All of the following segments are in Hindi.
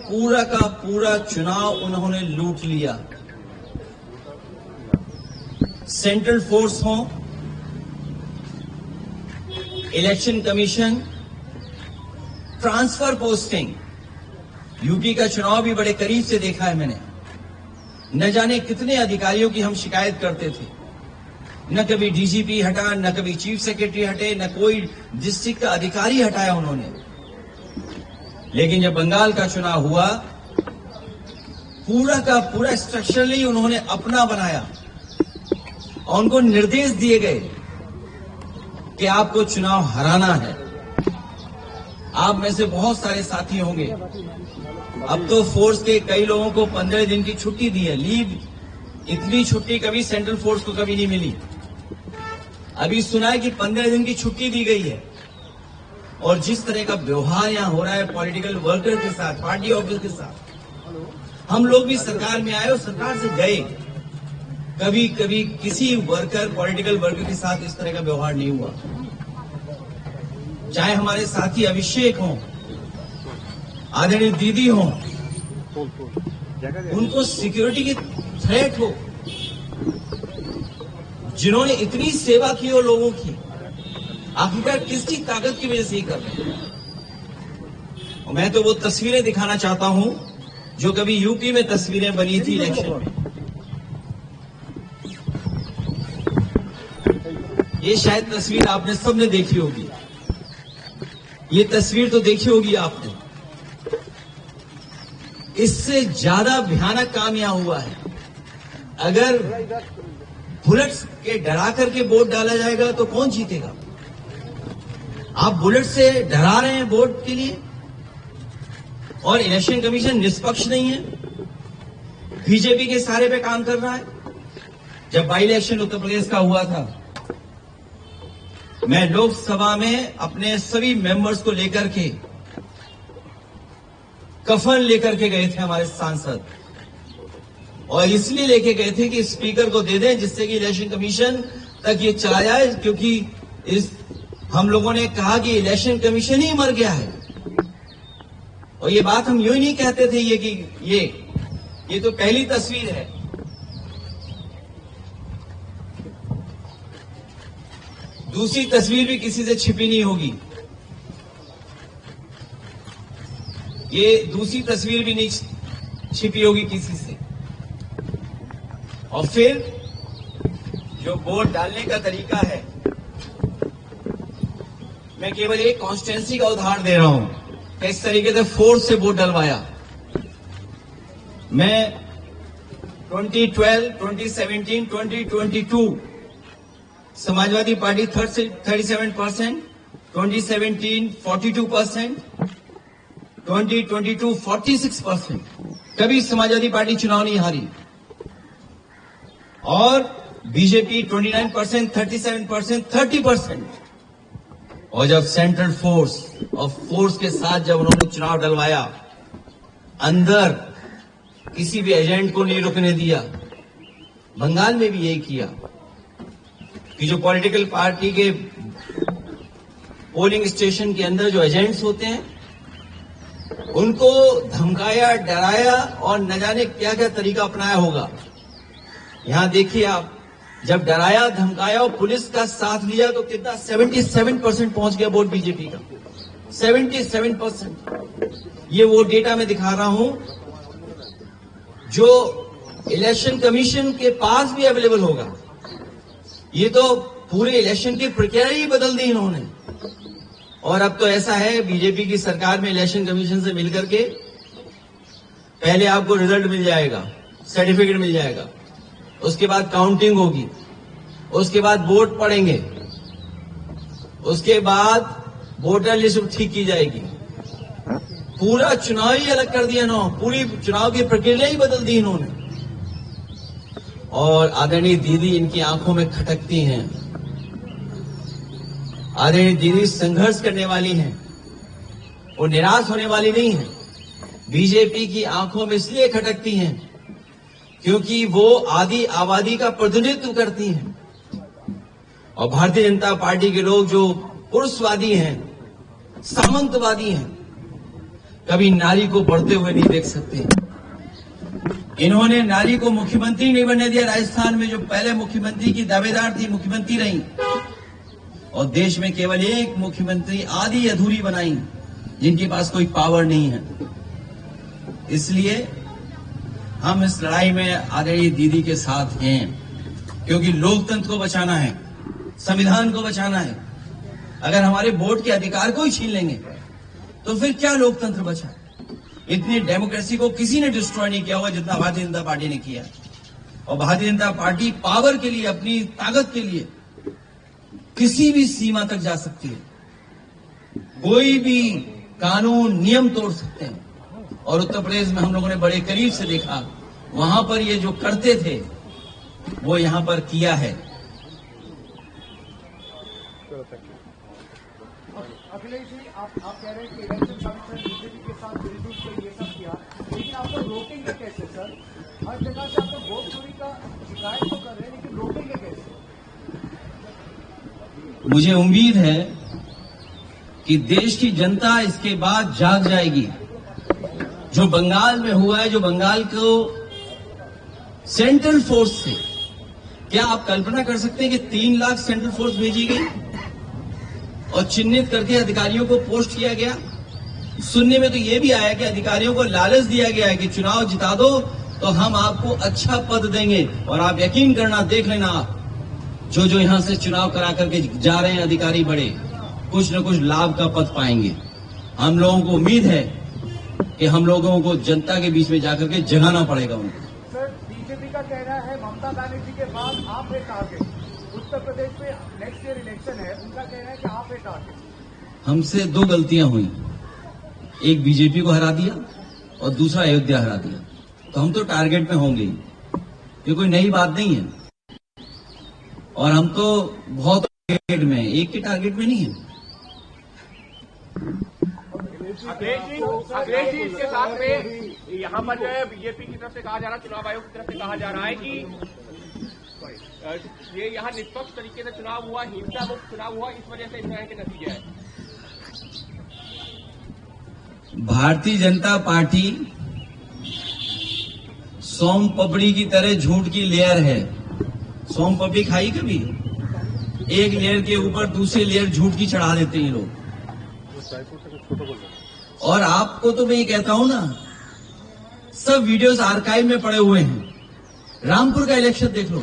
का पूरा चुनाव उन्होंने लूट लिया। सेंट्रल फोर्स हो, election commission, transfer posting, UP का चुनाव भी बड़े करीब से देखा है मैंने। न जाने कितने अधिकारियों की हम शिकायत करते थे, न कभी डीजीपी हटा, न कभी चीफ सेक्रेटरी हटे, न कोई डिस्ट्रिक्ट का अधिकारी हटाया उन्होंने। लेकिन जब बंगाल का चुनाव हुआ, पूरा का पूरा स्ट्रक्चरली उन्होंने अपना बनाया और उनको निर्देश दिए गए कि आपको चुनाव हराना है। आप में से बहुत सारे साथी होंगे, अब तो फोर्स के कई लोगों को 15 दिन की छुट्टी दी है, लीव। इतनी छुट्टी कभी सेंट्रल फोर्स को कभी नहीं मिली। अभी सुना है कि 15 दिन की छुट्टी दी गई है। और जिस तरह का व्यवहार यहां हो रहा है पॉलिटिकल वर्कर के साथ, पार्टी ऑफिस के साथ, हम लोग भी सरकार में आए और सरकार से गए, कभी कभी किसी वर्कर, पॉलिटिकल वर्कर के साथ इस तरह का व्यवहार नहीं हुआ। चाहे हमारे साथी अभिषेक हों, आदरणीय दीदी हों, उनको सिक्योरिटी की थ्रेट हो, जिन्होंने इतनी सेवा की हो लोगों की, आखिरकार किसकी ताकत की वजह से ही कर रहे हैं। और मैं तो वो तस्वीरें दिखाना चाहता हूं जो कभी यूपी में तस्वीरें बनी थी इलेक्शन में। ये शायद तस्वीर आपने सबने देखी होगी, ये तस्वीर तो देखी होगी आपने। इससे ज्यादा भयानक काम यहां हुआ है। अगर बुलेट्स के डरा करके वोट डाला जाएगा तो कौन जीतेगा? आप बुलेट से डरा रहे हैं वोट के लिए, और इलेक्शन कमीशन निष्पक्ष नहीं है, बीजेपी के सहारे पे काम कर रहा है। जब बाई इलेक्शन उत्तर प्रदेश का हुआ था, मैं लोकसभा में अपने सभी मेंबर्स को लेकर के, कफन लेकर के गए थे हमारे सांसद, और इसलिए लेके गए थे कि स्पीकर को दे दें जिससे कि इलेक्शन कमीशन तक ये चला जाए, क्योंकि हम लोगों ने कहा कि इलेक्शन कमीशन ही मर गया है। और ये बात हम यूं ही नहीं कहते थे ये तो पहली तस्वीर है। दूसरी तस्वीर भी किसी से छिपी नहीं होगी, ये दूसरी तस्वीर भी नहीं छिपी होगी किसी से। और फिर जो वोट डालने का तरीका है, मैं केवल एक कॉन्स्टिट्यूंसी का उदाहरण दे रहा हूं, किस तरीके से फोर्स से वोट डलवाया। मैं 2012, 2017, 2022 समाजवादी पार्टी 37%, 2017 42%, 2022 46%। कभी समाजवादी पार्टी चुनाव नहीं हारी। और बीजेपी 29%, 37%, 30%। और जब सेंट्रल फोर्स और फोर्स के साथ जब उन्होंने चुनाव डलवाया, अंदर किसी भी एजेंट को नहीं रुकने दिया। बंगाल में भी यही किया कि जो पॉलिटिकल पार्टी के पोलिंग स्टेशन के अंदर जो एजेंट्स होते हैं, उनको धमकाया, डराया और न जाने क्या क्या तरीका अपनाया होगा। यहां देखिए आप, जब डराया, धमकाया और पुलिस का साथ लिया तो कितना 77% पहुंच गया वोट बीजेपी का। 77%। ये वो डेटा मैं दिखा रहा हूं जो इलेक्शन कमीशन के पास भी अवेलेबल होगा। ये तो पूरे इलेक्शन की प्रक्रिया ही बदल दी इन्होंने। और अब तो ऐसा है, बीजेपी की सरकार में इलेक्शन कमीशन से मिलकर के पहले आपको रिजल्ट मिल जाएगा, सर्टिफिकेट मिल जाएगा, उसके बाद काउंटिंग होगी, उसके बाद वोट पड़ेंगे, उसके बाद वोटर लिस्ट ठीक की जाएगी। पूरा चुनाव ही अलग कर दिया ना, पूरी चुनाव की प्रक्रिया ही बदल दी इन्होंने। और आदरणीय दीदी इनकी आंखों में खटकती हैं। आदरणीय दीदी संघर्ष करने वाली हैं, वो निराश होने वाली नहीं है। बीजेपी की आंखों में इसलिए खटकती हैं क्योंकि वो आदि आबादी का प्रतिनिधित्व करती हैं। और भारतीय जनता पार्टी के लोग जो पुरुषवादी हैं, सामंतवादी हैं, कभी नारी को पढ़ते हुए नहीं देख सकते। इन्होंने नारी को मुख्यमंत्री नहीं बनने दिया। राजस्थान में जो पहले मुख्यमंत्री की दावेदार थी, मुख्यमंत्री रही, और देश में केवल एक मुख्यमंत्री आधी अधूरी बनाई, जिनके पास कोई पावर नहीं है। इसलिए हम इस लड़ाई में आदरणीय दीदी के साथ हैं, क्योंकि लोकतंत्र को बचाना है, संविधान को बचाना है। अगर हमारे वोट के अधिकार को ही छीन लेंगे तो फिर क्या लोकतंत्र बचा? इतनी डेमोक्रेसी को किसी ने डिस्ट्रॉय नहीं किया होगा जितना भारतीय जनता पार्टी ने किया। और भारतीय जनता पार्टी पावर के लिए, अपनी ताकत के लिए किसी भी सीमा तक जा सकती है, कोई भी कानून नियम तोड़ सकते हैं। और उत्तर प्रदेश में हम लोगों ने बड़े करीब से देखा, वहां पर ये जो करते थे वो यहां पर किया है। अखिलेश जी, आप कह रहे हैं कि इलेक्शन कमीशन बीजेपी के साथ मिलजुल कर ये सब किया, लेकिन आप लोग रोकेंगे कैसे सर? हर जगह से आप लोग वोट चोरी का शिकायत तो कर रहे हैं, लेकिन रोकेंगे कैसे? मुझे उम्मीद है कि देश की जनता इसके बाद जाग जाएगी। जो बंगाल में हुआ है, जो बंगाल को सेंट्रल फोर्स से, क्या आप कल्पना कर सकते हैं कि 3 लाख सेंट्रल फोर्स भेजी गई और चिन्हित करके अधिकारियों को पोस्ट किया गया? सुनने में तो यह भी आया कि अधिकारियों को लालच दिया गया है कि चुनाव जिता दो तो हम आपको अच्छा पद देंगे। और आप यकीन करना, देख लेना, आप जो यहां से चुनाव करा करके जा रहे हैं अधिकारी बड़े, कुछ न कुछ लाभ का पद पाएंगे। हम लोगों को उम्मीद है कि हम लोगों को जनता के बीच में जाकर के जगाना पड़ेगा उनको। सर, बीजेपी का कहना है ममता बनर्जी के बाद आप है टारगेट। उत्तर प्रदेश में नेक्स्ट ईयर इलेक्शन है, उनका कहना है कि आप है टारगेट। हमसे 2 गलतियां हुई, एक बीजेपी को हरा दिया और दूसरा अयोध्या हरा दिया, तो हम तो टारगेट में होंगे ही। ये कोई नई बात नहीं है, और हम तो बहुत टारगेट में, एक के टारगेट में नहीं है। अखिलेश जी, इसके साथ में यहाँ पर जो है बीजेपी की तरफ से कहा जा रहा है, चुनाव आयोग की तरफ से कहा जा रहा है कि ये यहाँ निष्पक्ष तरीके से चुनाव हुआ, हिंसा मुक्त चुनाव हुआ, इस वजह से इस तरह के नतीजे हैं। भारतीय जनता पार्टी सोम पपड़ी की तरह झूठ की लेयर है। सोम पपड़ी खाई कभी? एक लेयर के ऊपर दूसरी लेयर झूठ की चढ़ा देते हैं लोग। और आपको तो मैं ये कहता हूं ना, सब वीडियोस आर्काइव में पड़े हुए हैं। रामपुर का इलेक्शन देख लो,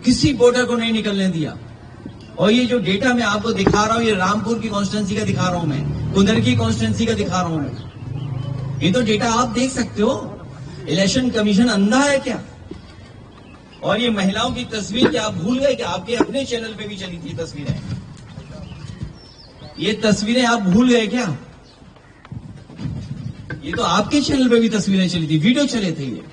किसी वोटर को नहीं निकलने दिया। और ये जो डेटा मैं आपको दिखा रहा हूं, ये रामपुर की कॉन्स्टिट्यूंसी का दिखा रहा हूं मैं, कुंदर की कॉन्स्टिट्यूंसी का दिखा रहा हूं मैं। ये तो डेटा आप देख सकते हो। इलेक्शन कमीशन अंधा है क्या? और ये महिलाओं की तस्वीर क्या आप भूल गए कि आपके अपने चैनल पे भी चली थी तस्वीरें? ये तस्वीरें आप भूल गए क्या? ये तो आपके चैनल पे भी तस्वीरें चली थी, वीडियो चले थे ये।